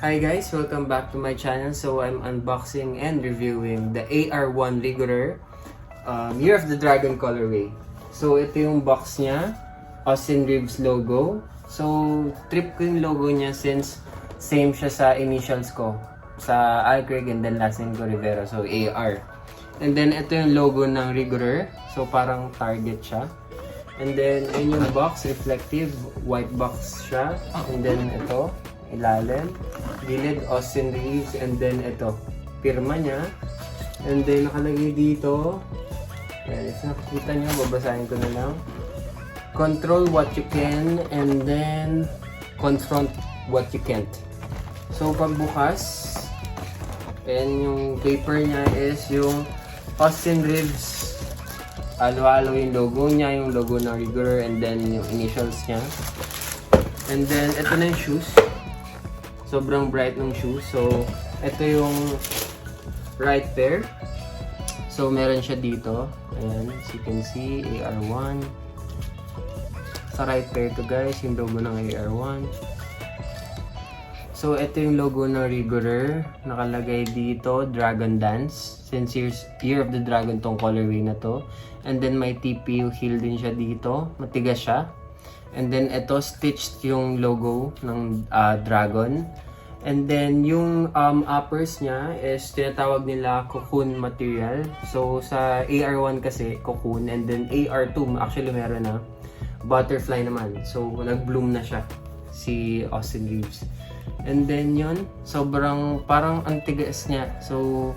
Hi guys, welcome back to my channel. So I'm unboxing and reviewing the AR1 Regular Year of the Dragon colorway. So ito yung box niya, Austin Reeves logo. So trip ko yung logo niya since same siya sa initials ko sa Al Craig and then last name ko Rivera, so AR. And then ito yung logo ng Regular, so parang target siya. And then ayun yung box, reflective, white box siya. And then ito, ilalim, gilid, Austin Reeves, and then ito, pirma niya. And then nakalagay dito, ayan, if nakikita nyo, babasahin ko na lang. Control what you can, and then confront what you can't. So pagbukas, and yung paper niya is yung Austin Reeves. Halo-halo yung logo niya, yung logo ng Regular, and then yung initials niya. And then ito na yung shoes. Sobrang bright ng shoes. So, ito yung right pair. So, meron siya dito. Ayan, as you can see, AR1. Sa right pair to guys, yung logo ng AR1. So, ito yung logo ng Regular. Nakalagay dito, Dragon Dance. Since Year of the Dragon tong colorway na to. And then, may TPU heel din siya dito. Matigas siya. And then, ito, stitched yung logo ng dragon. And then, yung uppers niya is tinatawag nila cocoon material. So, sa AR1 kasi, cocoon. And then, AR2, actually meron na butterfly naman. So, nag-bloom na siya, si Austin Reeves. And then, yun, sobrang parang antigas niya. So,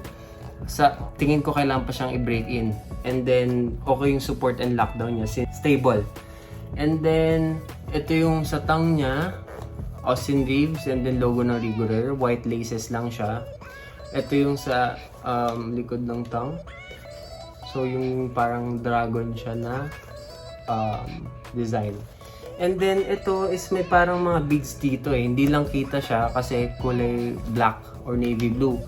sa tingin ko kailangan pa siyang i-break in. And then, okay yung support and lockdown niya. Stable. And then, ito yung sa tongue niya, Austin Reeves, and then logo ng Regular. White laces lang siya. Ito yung sa likod ng tongue. So, yung parang dragon siya na design. And then, ito is may parang mga beads dito eh. Hindi lang kita siya kasi kulay black or navy blue.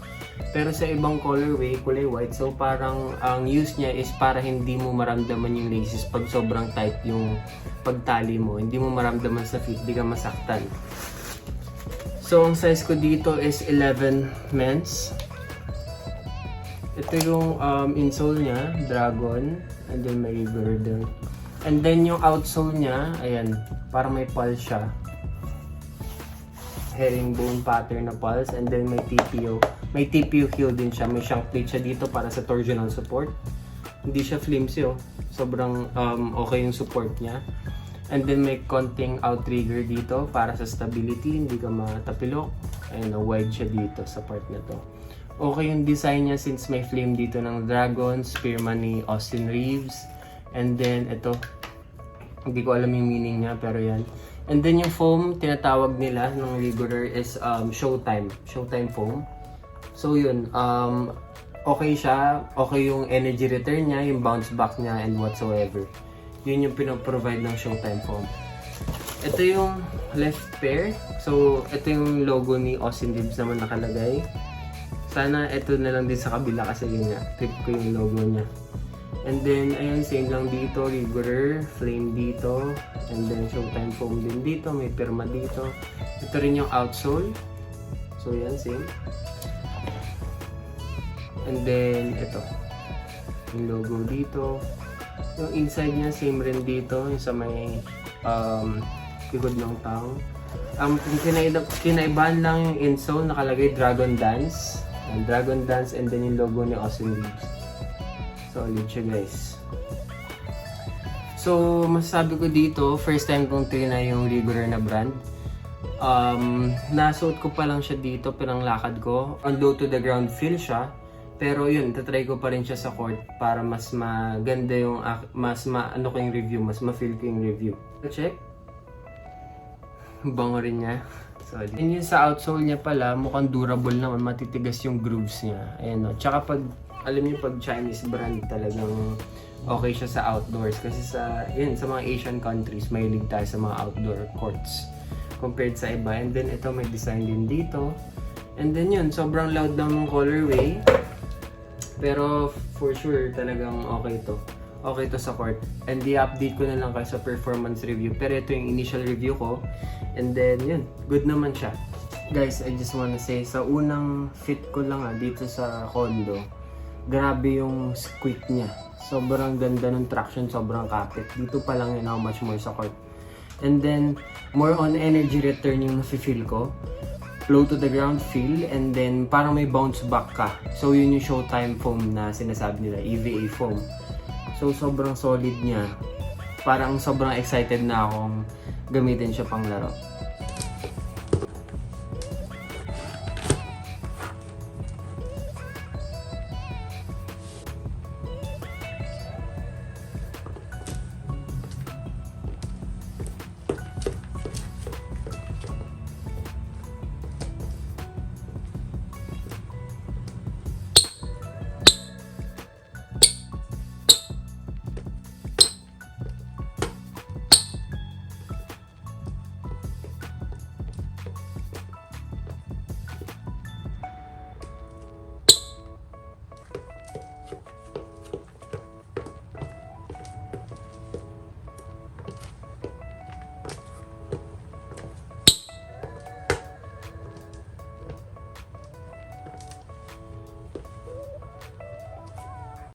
Pero sa ibang colorway, kulay white. So, parang ang use niya is para hindi mo maramdaman yung laces pag sobrang tight yung pagtali mo. Hindi mo maramdaman sa feet, hindi ka masaktan. So, ang size ko dito is 11 men's. Ito yung insole niya, dragon. And then may girdle. And then yung outsole niya, ayan, parang may pulse siya. Herringbone pattern na pulse. And then may TPU. May TPU heel din siya. May shank plate siya dito para sa torsional support. Hindi siya flimsy oh. Sobrang okay yung support niya. And then may konting outrigger dito para sa stability. Hindi ka matapilok. Ayan, wide siya dito sa part na to. Okay yung design niya since may flame dito ng dragon. Spearman ni Austin Reeves. And then ito, hindi ko alam yung meaning niya pero yan. And then yung foam, tinatawag nila ng Regular is Showtime. Showtime foam. So yun, okay siya. Okay yung energy return niya, yung bounce back niya and whatsoever. Yun yung pinaprovide ng Showtime foam. Ito yung left pair. So ito yung logo ni Austin Reeves naman nakalagay. Sana ito na lang din sa kabila kasi yun nga, trip ko yung logo niya. And then, ayan, same lang dito, Regular, flame dito, and then Showtime foam din dito, may pirma dito. Ito rin yung outsole. So, yan, same. And then, ito, yung logo dito. Yung inside niya, same rin dito, yung sa may likod ng tongue. Kinaibahan lang yung insole, nakalagay Dragon Dance. And Dragon Dance, and then yung logo ni Austin Reeves. Solid siya guys. So, masasabi ko dito, first time kong trinay yung Regular na brand. Nasuot ko pa lang siya dito, pinanglakad ko. On low to the ground feel siya. Pero yun, tatry ko pa rin siya sa court para mas maganda yung, mas maano ko yung review, mas ma-feel ko yung review. Check. Bango rin niya. Solid. And yun sa outsole niya pala, mukhang durable naman, matitigas yung grooves niya. Ayan o. Tsaka pag alam niyo pag Chinese brand talagang okay siya sa outdoors kasi sa mga Asian countries mahilig tayo sa mga outdoor courts compared sa iba. And then ito may design din dito. And then yun, sobrang loud lang ng colorway. Pero for sure talagang okay to. Okay to sa court. And i-update ko na lang kayo sa performance review. Pero ito yung initial review ko. And then yun, good naman siya. Guys, I just wanna say, sa unang fit ko lang dito sa condo, grabe yung squeak niya. Sobrang ganda ng traction, sobrang kapit. Dito pa lang yun, how much more sa court. And then, more on energy return yung nafe-feel ko. Low to the ground feel, and then parang may bounce back ka. So yun yung Showtime foam na sinasabi nila, EVA foam. So sobrang solid niya. Parang sobrang excited na akong gamitin siya pang laro.